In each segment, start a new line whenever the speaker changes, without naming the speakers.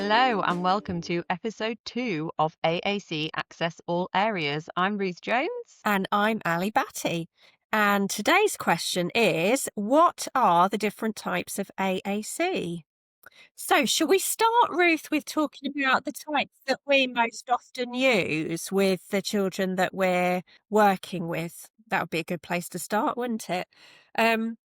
Hello and welcome to episode 2 of AAC Access All Areas. I'm Ruth Jones.
And I'm Ali Batty. And today's question is, what are the different types of AAC? So, shall we start, Ruth, with talking about the types that we most often use with the children that we're working with? That would be a good place to start, wouldn't it? Um,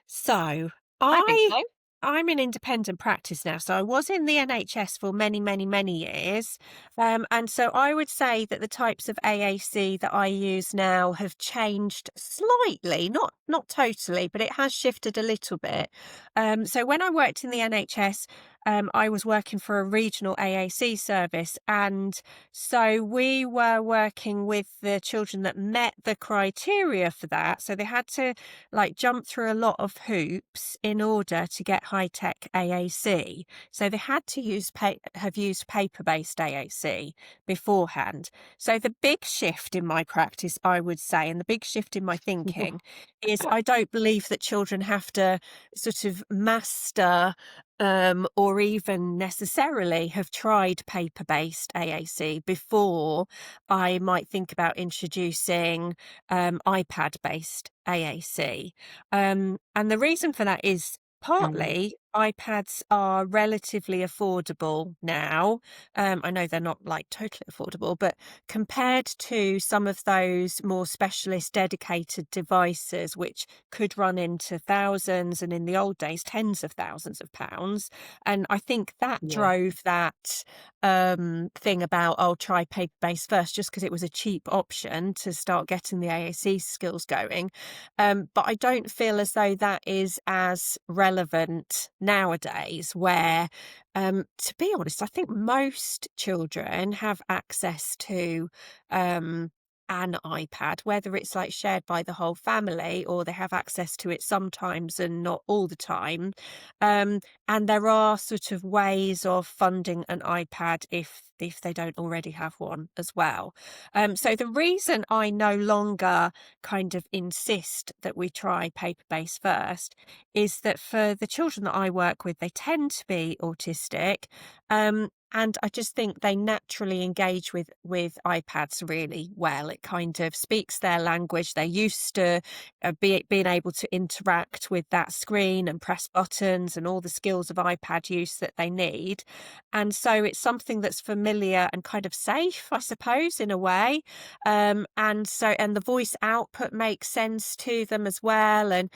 so
I think
I
so.
I'm in independent practice now. So I was in the NHS for many, many, many years. And so I would say that the types of AAC that I use now have changed slightly, not totally, but it has shifted a little bit. So when I worked in the NHS, I was working for a regional AAC service. And so we were working with the children that met the criteria for that. So they had to jump through a lot of hoops in order to get high-tech AAC. So they had to have used paper-based AAC beforehand. So the big shift in my practice, I would say, and the big shift in my thinking is I don't believe that children have to sort of master or even necessarily have tried paper-based AAC before I might think about introducing iPad-based AAC. And the reason for that is
Mm,
partly iPads are relatively affordable now. I know they're not totally affordable, but compared to some of those more specialist dedicated devices, which could run into thousands and in the old days, tens of thousands of pounds. And I think that
yeah.
drove that thing about, I'll try paper based first, just because it was a cheap option to start getting the AAC skills going. But I don't feel as though that is as relevant nowadays, where, to be honest, I think most children have access to an iPad, whether it's shared by the whole family or they have access to it sometimes and not all the time. And there are sort of ways of funding an iPad if they don't already have one as well. So the reason I no longer kind of insist that we try paper-based first is that for the children that I work with, they tend to be autistic. And I just think they naturally engage with iPads really well. It kind of speaks their language. They're used to being able to interact with that screen and press buttons and all the skills of iPad use that they need. And so it's something that's familiar and kind of safe, I suppose, in a way. And the voice output makes sense to them as well. And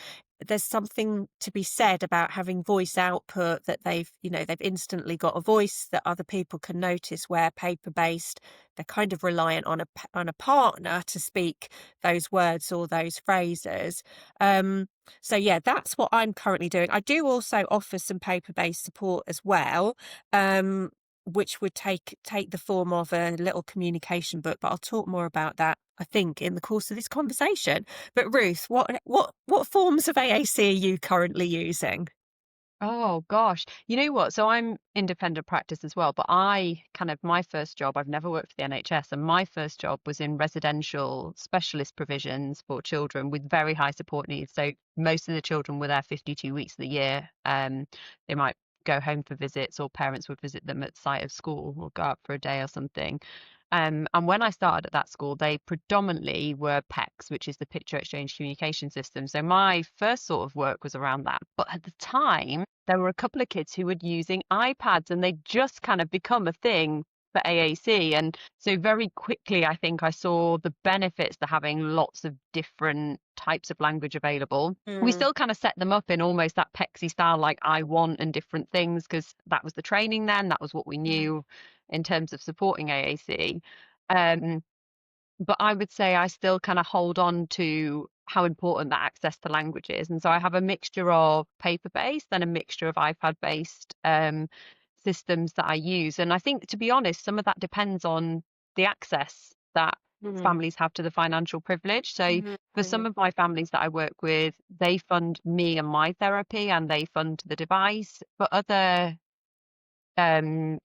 there's something to be said about having voice output that they've instantly got a voice that other people can notice, where paper based, they're kind of reliant on a partner to speak those words or those phrases. So yeah, that's what I'm currently doing. I do also offer some paper based support as well. Which would take the form of a little communication book, but I'll talk more about that, I think, in the course of this conversation. But Ruth, what forms of AAC are you currently using?
Oh gosh. You know what? So I'm independent practice as well, but my first job, I've never worked for the NHS, and my first job was in residential specialist provisions for children with very high support needs. So most of the children were there 52 weeks of the year. They might go home for visits, or parents would visit them at site of school or go out for a day or something. And when I started at that school, they predominantly were PECs, which is the picture exchange communication system. So my first sort of work was around that. But at the time, there were a couple of kids who were using iPads, and they just kind of become a thing for AAC. And so very quickly, I think I saw the benefits to having lots of different types of language available. We
Mm,
still kind of set them up in almost that Pexy style, like I want and different things, because that was the training then. That was what we
mm,
knew in terms of supporting AAC. Um, but I would say I still kind of hold on to how important that access to language is. And so I have a mixture of paper-based and a mixture of iPad-based systems that I use. And I think, to be honest, some of that depends on the access that
mm,
families have to the financial privilege. So
mhm,
for some
mhm,
of my families that I work with, they fund me and my therapy and they fund the device. For other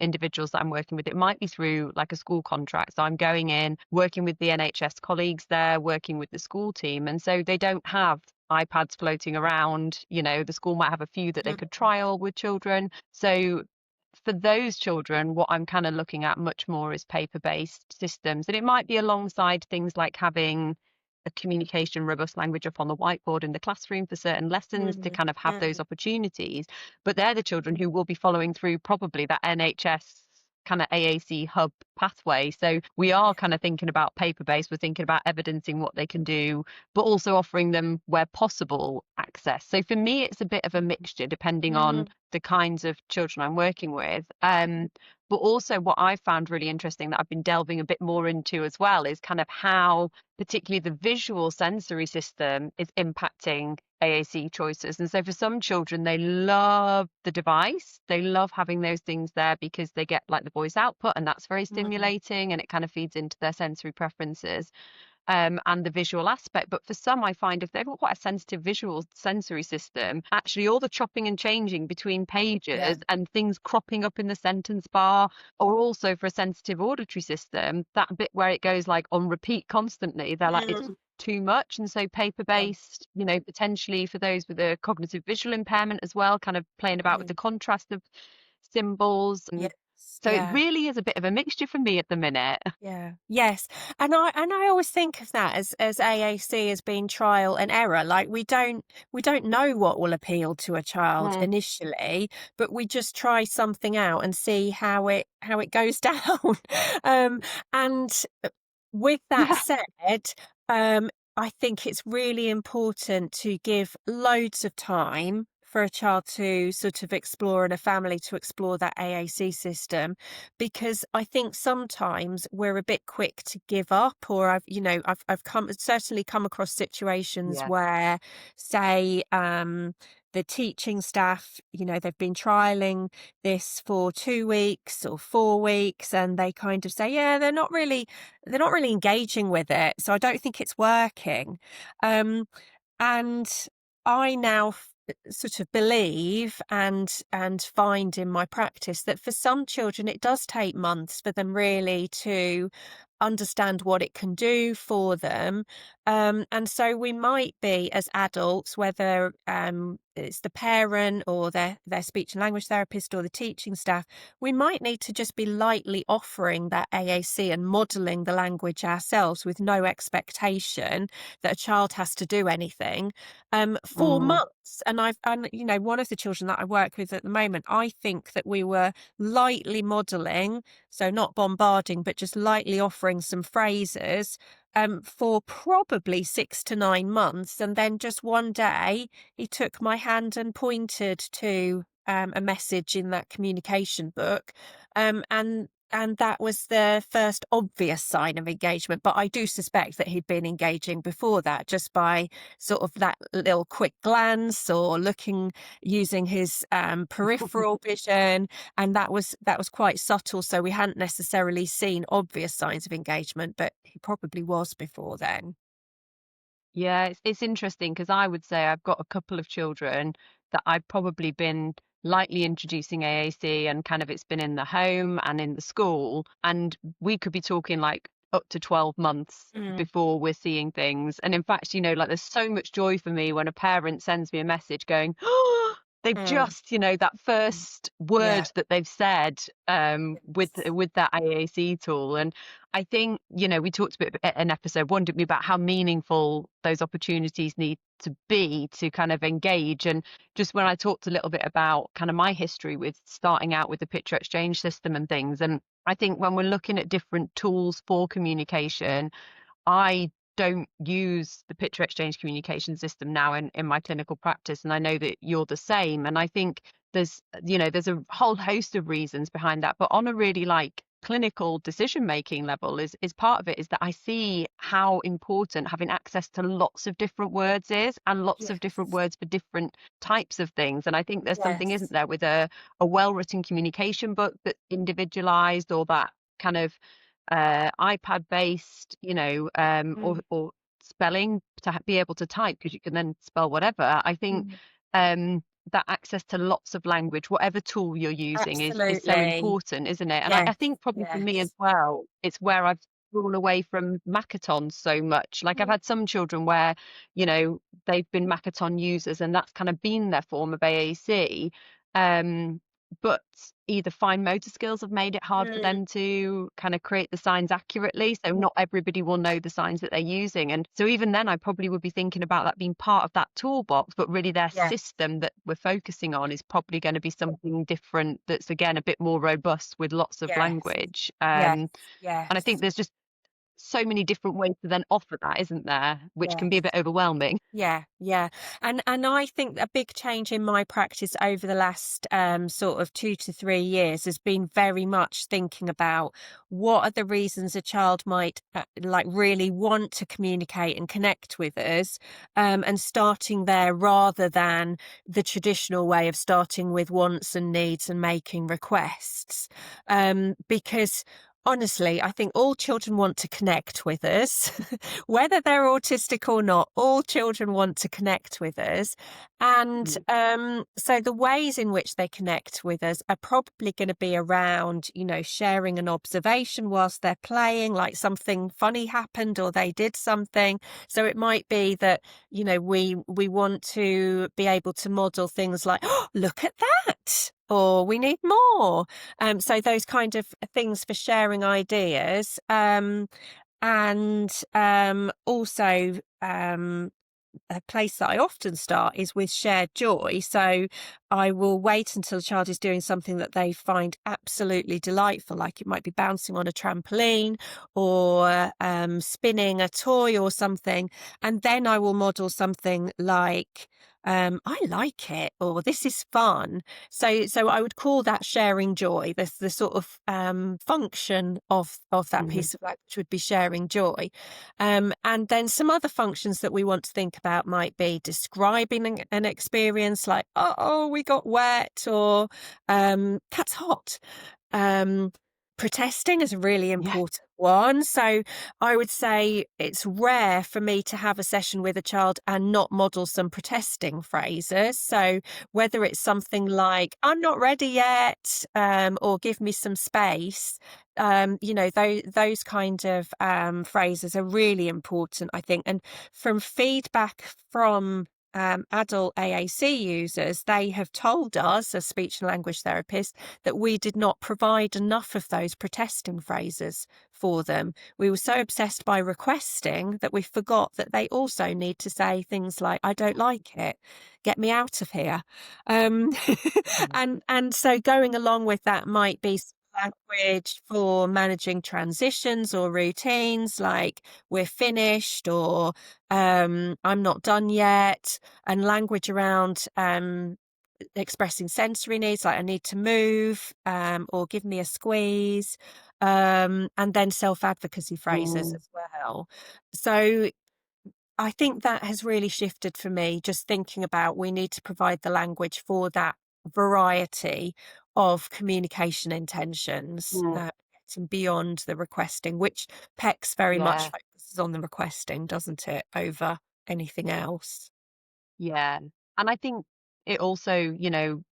individuals that I'm working with, it might be through like a school contract. So I'm going in, working with the NHS colleagues there, working with the school team. And so they don't have iPads floating around. The school might have a few that they could
mhm,
trial with children. So for those children, what I'm kind of looking at much more is paper-based systems. And it might be alongside things like having a communication robust language up on the whiteboard in the classroom for certain lessons to
Mm,
kind of have those
mm,
opportunities. But they're the children who will be following through probably that NHS kind of AAC hub pathway. So we are kind of thinking about paper-based, we're thinking about evidencing what they can do, but also offering them where possible access. So for me, it's a bit of a mixture depending on
mm,
the kinds of children I'm working with. But also what I've found really interesting that I've been delving a bit more into as well is kind of how particularly the visual sensory system is impacting AAC choices. And so for some children, they love the device. They love having those things there because they get like the voice output, and that's very
mm.
stimulating and it kind of feeds into their sensory preferences and the visual aspect. But for some, I find if they've got quite a sensitive visual sensory system, actually all the chopping and changing between
Yeah.
pages and things cropping up in the sentence bar, or also for a sensitive auditory system, that bit where it goes like on repeat constantly, they're like, it's
Mm,
too much. And so paper
yeah.
based, potentially for those with a cognitive visual impairment as well, kind of playing about with the
Mm.
contrast of symbols. And
Yes.
so it
Yeah.
really is a bit of a mixture for me at the minute.
Yeah. Yes. And I always think of that as AAC as being trial and error. Like we don't know what will appeal to a child
Mm.
initially, but we just try something out and see how it goes down. Um and with that
Yeah.
said, I think it's really important to give loads of time for a child to sort of explore and a family to explore that AAC system, because I think sometimes we're a bit quick to give up, or I've certainly come across situations
Yeah.
where, say, the teaching staff, they've been trialing this for 2 weeks or 4 weeks, and they kind of say, yeah, they're not really engaging with it, so I don't think it's working. Um, and I now sort of believe and find in my practice that for some children it does take months for them really to understand what it can do for them. And so we might be, as adults, whether it's the parent or their speech and language therapist or the teaching staff, we might need to just be lightly offering that AAC and modeling the language ourselves with no expectation that a child has to do anything for
Mm.
months. And one of the children that I work with at the moment, I think that we were lightly modeling, so not bombarding, but just lightly offering some phrases for probably 6 to 9 months. And then just one day, he took my hand and pointed to a message in that communication book. And that was the first obvious sign of engagement. But I do suspect that he'd been engaging before that, just by sort of that little quick glance or using his peripheral vision, and that was quite subtle. So we hadn't necessarily seen obvious signs of engagement, but he probably was before then.
Yeah, it's interesting because I would say I've got a couple of children that I've probably been lightly introducing AAC and kind of it's been in the home and in the school. And we could be talking like up to 12 months
Mm,
before we're seeing things. And in fact, like there's so much joy for me when a parent sends me a message going, oh, they've
mm,
just, that
mm.
first
Yeah.
word that they've said with
Yes.
that AAC tool. And I think, we talked a bit in episode one, didn't we, about how meaningful those opportunities need to be to kind of engage. And just when I talked a little bit about kind of my history with starting out with the picture exchange system and things, and I think when we're looking at different tools for communication, I don't use the picture exchange communication system now in my clinical practice. And I know that you're the same. And I think there's a whole host of reasons behind that. But on a really like clinical decision making level is part of it is that I see how important having access to lots of different words is and lots of different
Yes.
words for different types of things. And I think there's something, isn't
Yes.
there, with a well-written communication book that's individualized or that kind of iPad based,
Mm,
or spelling to be able to type because you can then spell whatever. I think
mm.
um, that access to lots of language, whatever tool you're using, is so
Absolutely.
important, isn't it? And I
Yes.
think probably for me as
Yes.
well, it's where I've drawn away from Makaton so much. Like I've
Mm,
had some children where, they've been Makaton users and that's kind of been their form of AAC. but either fine motor skills have made it hard for
Mm,
them to kind of create the signs accurately. So not everybody will know the signs that they're using. And so even then, I probably would be thinking about that being part of that toolbox, but really their
yeah,
system that we're focusing on is probably going to be something different that's, again, a bit more robust with lots of
yes,
language.
yes,
And I think
yes,
there's just so many different ways to then offer that, isn't there? Which can be a
yes.
bit overwhelming.
Yeah, yeah. And I think a big change in my practice over the last sort of 2 to 3 years has been very much thinking about what are the reasons a child might like really want to communicate and connect with us, and starting there rather than the traditional way of starting with wants and needs and making requests. Because honestly, I think all children want to connect with us. Whether they're autistic or not, all children want to connect with us. And
Mm.
so the ways in which they connect with us are probably going to be around, sharing an observation whilst they're playing, like something funny happened or they did something. So it might be that, we want to be able to model things like, oh, look at that. Or we need more. So those kind of things for sharing ideas. And also, a place that I often start is with shared joy. So I will wait until a child is doing something that they find absolutely delightful, like it might be bouncing on a trampoline or spinning a toy or something. And then I will model something like, I like it, or this is fun. So I would call that sharing joy. The sort of function of that
Mhm.
piece of language would be sharing joy. And then some other functions that we want to think about might be describing an experience like, oh, we got wet, or that's hot. Um, Protesting is a really
Yeah.
important one. So I would say it's rare for me to have a session with a child and not model some protesting phrases. So whether it's something like, I'm not ready yet, or give me some space, those kind of phrases are really important, I think. And from feedback from adult AAC users, they have told us, as speech and language therapists, that we did not provide enough of those protesting phrases for them. We were so obsessed by requesting that we forgot that they also need to say things like, I don't like it, get me out of here. Um,
Mm.
and so going along with that might be language for managing transitions or routines, like we're finished, or I'm not done yet, and language around expressing sensory needs, like I need to move, or give me a squeeze, and then self-advocacy phrases
Mm.
as well. So I think that has really shifted for me, just thinking about we need to provide the language for that variety of communication intentions,
Mm.
getting beyond the requesting, which PECS very much
Yeah.
focuses on the requesting, doesn't it, over anything else?
Yeah. And I think it also,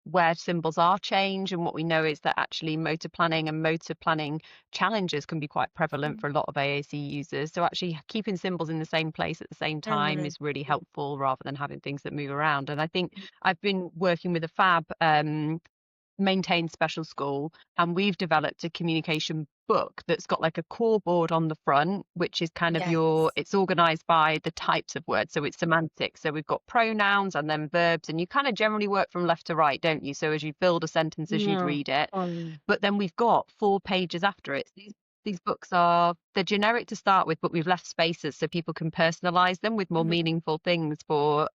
where symbols are change, and what we know is that actually motor planning and motor planning challenges can be quite prevalent
Mm,
for a lot of AAC users. So actually keeping symbols in the same place at the same time
mm,
is really
mm,
helpful rather than having things that move around. And I think I've been working with a fab maintained special school, and we've developed a communication book that's got like a core board on the front, which is kind of
yes.
it's organized by the types of words, so it's semantic. So we've got pronouns and then verbs, and you kind of generally work from left to right, don't you? So as you build a sentence as you'd
Mm,
read it,
mm,
but then we've got 4 pages after it. These books they're generic to start with, but we've left spaces so people can personalize them with more
mhm,
meaningful things for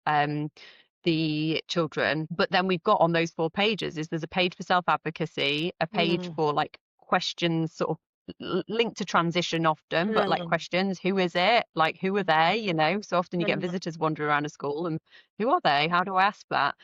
the children. But then we've got on those 4 pages is there's a page for self-advocacy, a page
mm,
for like questions, sort of linked to transition often, but like
mm,
questions, who is it? Like, who are they? So often you get
mm,
visitors wandering around a school and who are they? How do I ask that?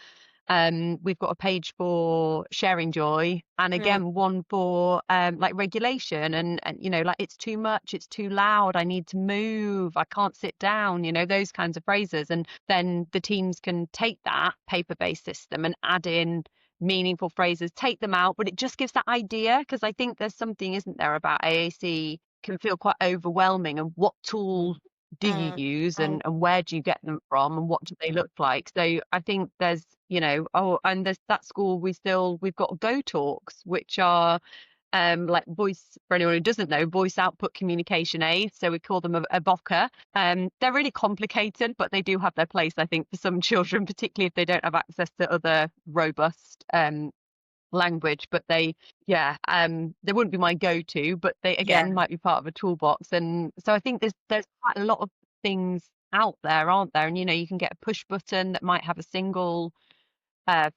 We've got a page for sharing joy, and
mm,
again one for like regulation, and like it's too much, it's too loud, I need to move, I can't sit down, those kinds of phrases. And then the teams can take that paper-based system and add in meaningful phrases, take them out, but it just gives that idea, because I think there's something, isn't there, about AAC can feel quite overwhelming, and what tool do you
mm,
use,
mm,
and where do you get them from, and what do they look like? So I think there's, oh, and there's that school we've got Go Talks, which are like voice, for anyone who doesn't know, voice output communication aids. So we call them a VOCA. They're really complicated, but they do have their place, I think, for some children, particularly if they don't have access to other robust language. But they wouldn't be my go-to, but they
yeah,
again might be part of a toolbox. And so I think there's quite a lot of things out there, aren't there? And you can get a push button that might have a single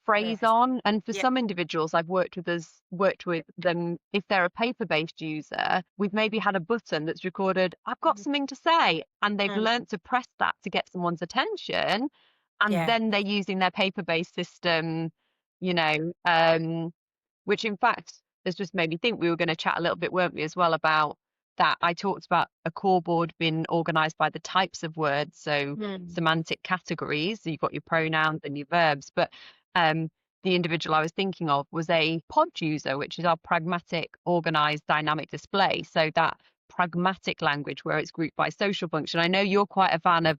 phrase
yes,
on. And for
yeah,
some individuals I've worked with them, if they're a paper-based user, we've maybe had a button that's recorded, I've got
mhm,
something to say, and they've
mm,
learnt to press that to get someone's attention, and
yeah,
then they're using their paper-based system, you know, um, which in fact has just made me think we were going to chat a little bit, weren't we, as well, about that. I talked about a core board being organized by the types of words, so
mm,
semantic categories. So you've got your pronouns and your verbs, but um, the individual I was thinking of was a pod user, which is our pragmatic, organized, dynamic display. So that pragmatic language where it's grouped by social function. I know you're quite a fan of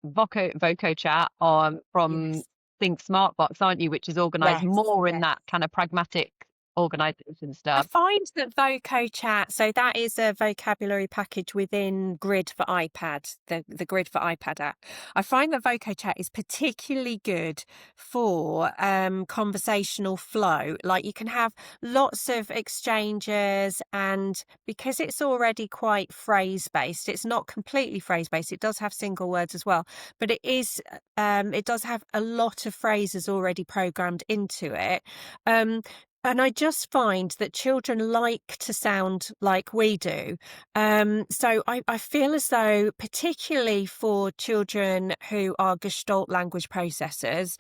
Voco Chat from
yes,
Think Smartbox, aren't you? Which is organized
yes,
more in
yes.
that kind of pragmatic organization
I
stuff.
find that VocoChat, so that is a vocabulary package within Grid for iPad, the Grid for iPad app. I find that VocoChat is particularly good for conversational flow. Like you can have lots of exchanges, and because it's already quite phrase based, it's not completely phrase based. It does have single words as well, but it does have a lot of phrases already programmed into it. Um, and I just find that children like to sound like we do. So I feel as though, particularly for children who are Gestalt language processors,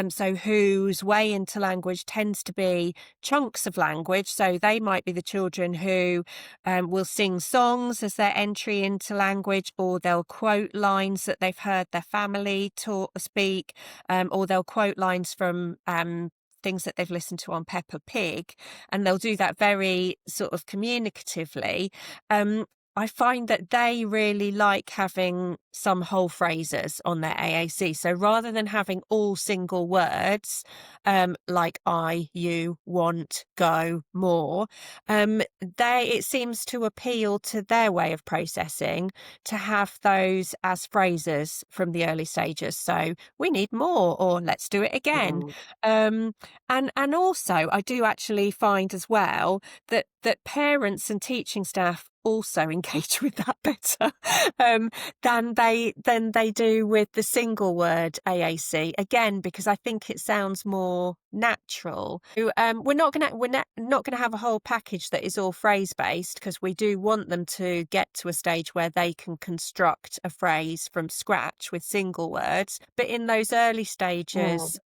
so whose way into language tends to be chunks of language. So they might be the children who will sing songs as their entry into language, or they'll quote lines that they've heard their family speak, or they'll quote lines from things that they've listened to on Peppa Pig, and they'll do that very sort of communicatively. Um, I find that they really like having some whole phrases on their AAC. So rather than having all single words, like I, you, want, go, more, it seems to appeal to their way of processing to have those as phrases from the early stages. So we need more, or let's do it again.
Mm.
Um, and also, I do actually find as well that parents and teaching staff also engage with that better um, than they do with the single word AAC. Again, because I think it sounds more natural. We're not gonna have a whole package that is all phrase based, because we do want them to get to a stage where they can construct a phrase from scratch with single words. But in those early
Mm.
stages,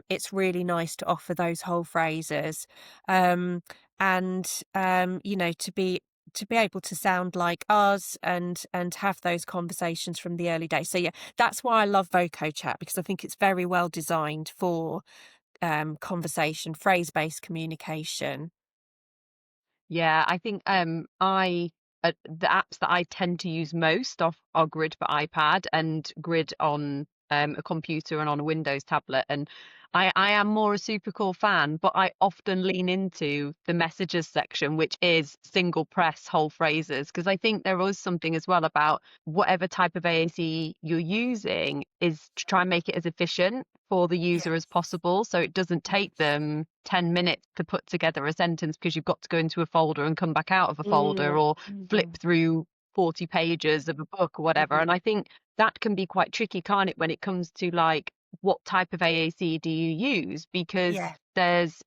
it's really nice to offer those whole phrases, um, and to be able to sound like us, and have those conversations from the early days. So yeah, that's why I love VocoChat, because I think it's very well designed for conversation, phrase-based communication.
Yeah, I think the apps that I tend to use most are Grid for iPad and Grid on a computer and on a Windows tablet. And I am more a super cool fan, but I often lean into the messages section, which is single press whole phrases, because I think there is something as well about whatever type of AAC you're using is to try and make it as efficient for the user as
Yes,
possible. So it doesn't take
yes.
them 10 minutes to put together a sentence, because you've got to go into a folder and come back out of a folder,
Mm,
or flip
mhm,
through 40 pages of a book or whatever.
mhm.
And I think that can be quite tricky, can't it, when it comes to like what type of AAC do you use? Because
Yeah.
there's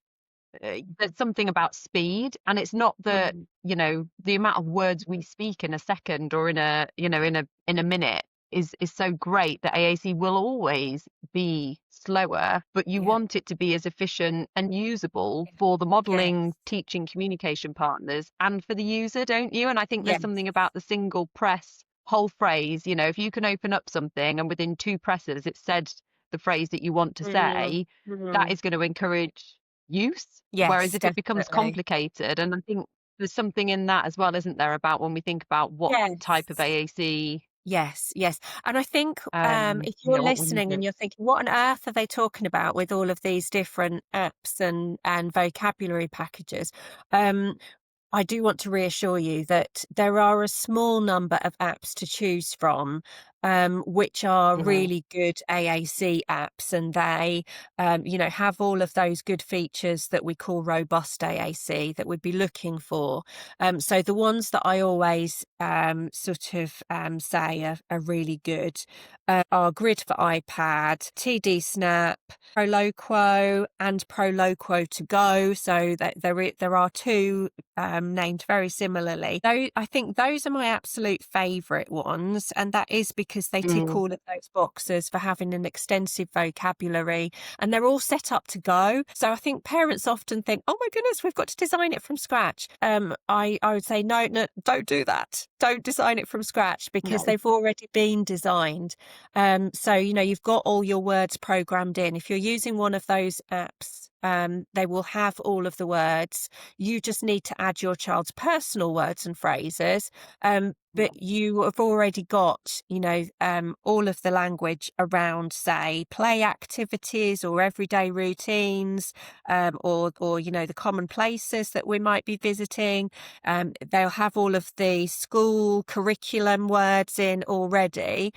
something about speed, and it's not that,
Mhm.
the amount of words we speak in a second, or in a minute, is so great that AAC will always be slower, but you
Yeah.
want it to be as efficient and usable for the modeling,
Yes.
teaching, communication partners, and for the user, don't you? And I think there's
Yes.
something about the single press whole phrase. If you can open up something and within two presses it said the phrase that you want to
Mm,
say, that
mhm.
is going to encourage use. Whereas
Yes,
if it becomes
definitely.
complicated, and I think there's something in that as well, isn't there, about when we think about what type of
Yes.
AAC
Yes, yes. And I think, if you're
Yeah, what will you
listening
do?
and you're thinking, "What on earth are they talking about with all of these different apps and vocabulary packages?" Um, I do want to reassure you that there are a small number of apps to choose from, which are
Mhm.
really good AAC apps, and they, have all of those good features that we call robust AAC that we'd be looking for. So the ones that I always say are really good are Grid for iPad, TD Snap, Proloquo, and Proloquo to go. So that there are two named very similarly. Though I think those are my absolute favourite ones, and that is because they tick
Mm.
all of those boxes for having an extensive vocabulary, and they're all set up to go. So I think parents often think, "Oh my goodness, we've got to design it from scratch." I would say no, no, don't do that. Don't design it from scratch because
No.
they've already been designed. So you've got all your words programmed in. If you're using one of those apps, they will have all of the words. You just need to add your child's personal words and phrases.
Yeah.
But you have already got, all of the language around, say, play activities or everyday routines, or the common places that we might be visiting. They'll have all of the school curriculum words in already.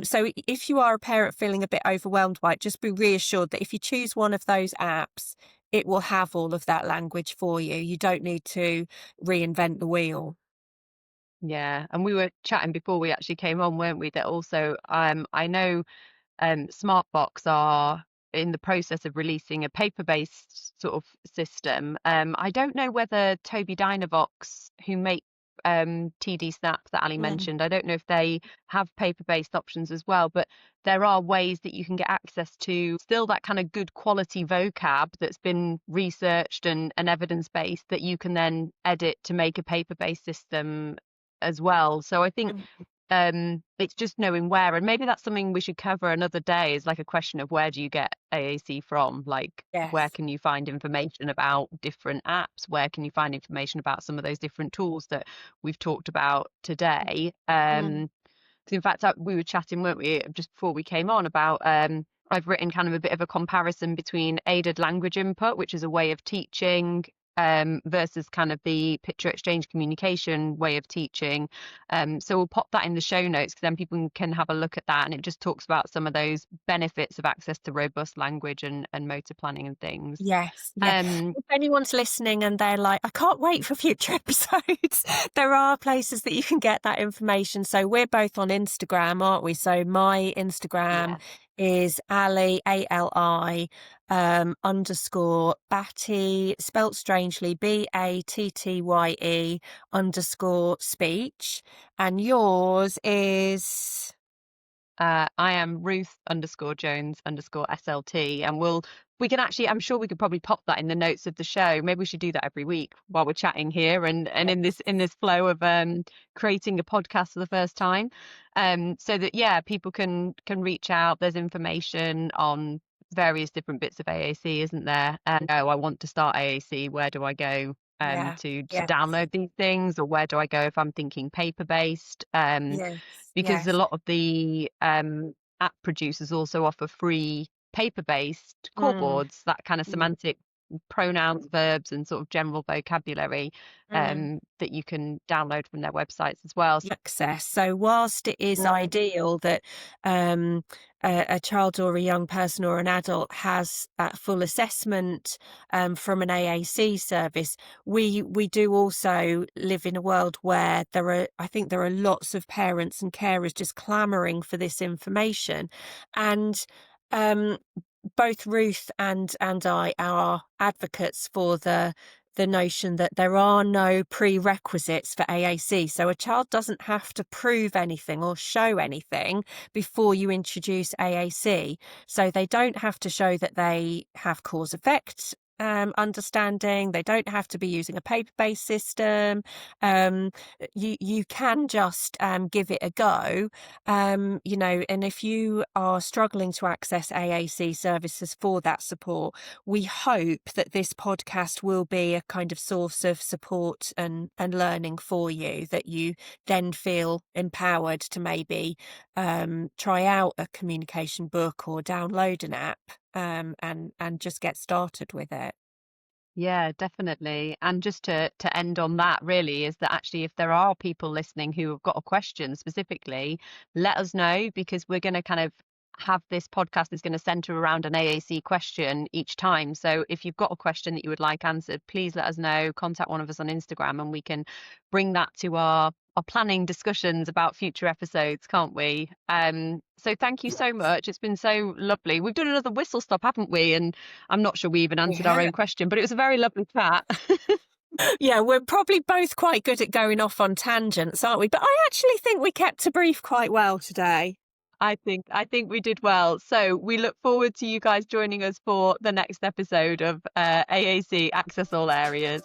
So if you are a parent feeling a bit overwhelmed by it, just be reassured that if you choose one of those apps, it will have all of that language for you. You don't need to reinvent the wheel.
Yeah, and we were chatting before we actually came on, weren't we? That also, I know Smartbox are in the process of releasing a paper-based sort of system. I don't know whether Toby Dynavox, who make TD Snap that Ali
Mm,
mentioned, I don't know if they have paper-based options as well, but there are ways that you can get access to still that kind of good quality vocab that's been researched and evidence-based that you can then edit to make a paper-based system as well. So I think
mm.
it's just knowing where, and maybe that's something we should cover another day, is like a question of where do you get AAC from? Like, where
Yes.
can you find information about different apps? Where can you find information about some of those different tools that we've talked about today?
Mm.
'Cause in fact, we were chatting, weren't we, just before we came on about I've written kind of a bit of a comparison between aided language input, which is a way of teaching, versus kind of the picture exchange communication way of teaching. So we'll pop that in the show notes because then people can have a look at that, and it just talks about some of those benefits of access to robust language and motor planning and things.
Yes, yeah.
Um,
If anyone's listening and they're like, "I can't wait for future episodes," there are places that you can get that information. So we're both on Instagram, aren't we? So my Instagram
yeah.
is Ali, ALI, underscore Batty, spelt strangely, BATTYE underscore speech. And yours is
I am Ruth underscore Jones underscore SLT, and we can actually, I'm sure we could probably pop that in the notes of the show. Maybe we should do that every week while we're chatting here and in
yes,
this flow of creating a podcast for the first time. So that yeah, people can reach out. There's information on various different bits of AAC, isn't there? And oh, I want to start AAC. Where do I go
yeah,
to
yes,
download these things, or where do I go if I'm thinking paper based?
yes,
Because a
yes.
lot of the app producers also offer free paper-based core
Mm,
boards, that kind of
mm,
semantic pronouns, verbs, and sort of general vocabulary
mm.
that you can download from their websites as well. So,
Access. So whilst it is ideal that um, a child or a young person or an adult has that full assessment from an AAC service, we do also live in a world where I think there are lots of parents and carers just clamouring for this information, and um, both Ruth and I are advocates for the notion that there are no prerequisites for AAC. So a child doesn't have to prove anything or show anything before you introduce AAC. So they don't have to show that they have cause effect understanding. They don't have to be using a paper-based system. Um, you can just give it a go. You know, and if you are struggling to access AAC services for that support, we hope that this podcast will be a kind of source of support and learning for you, that you then feel empowered to maybe try out a communication book or download an app, and just get started with it.
Yeah, definitely. And just to end on that really is that actually if there are people listening who have got a question specifically, let us know, because we're going to kind of have this podcast is going to center around an AAC question each time. So if you've got a question that you would like answered, please let us know, contact one of us on Instagram, and we can bring that to our planning discussions about future episodes, can't we? So thank you so much. It's been so lovely. We've done another whistle stop, haven't we? And I'm not sure we even
We
answered our own
have.
question, but it was a very lovely chat.
Yeah, we're probably both quite good at going off on tangents, aren't we? But I actually think we kept a brief quite well today.
I think we did well. So we look forward to you guys joining us for the next episode of AAC Access All Areas.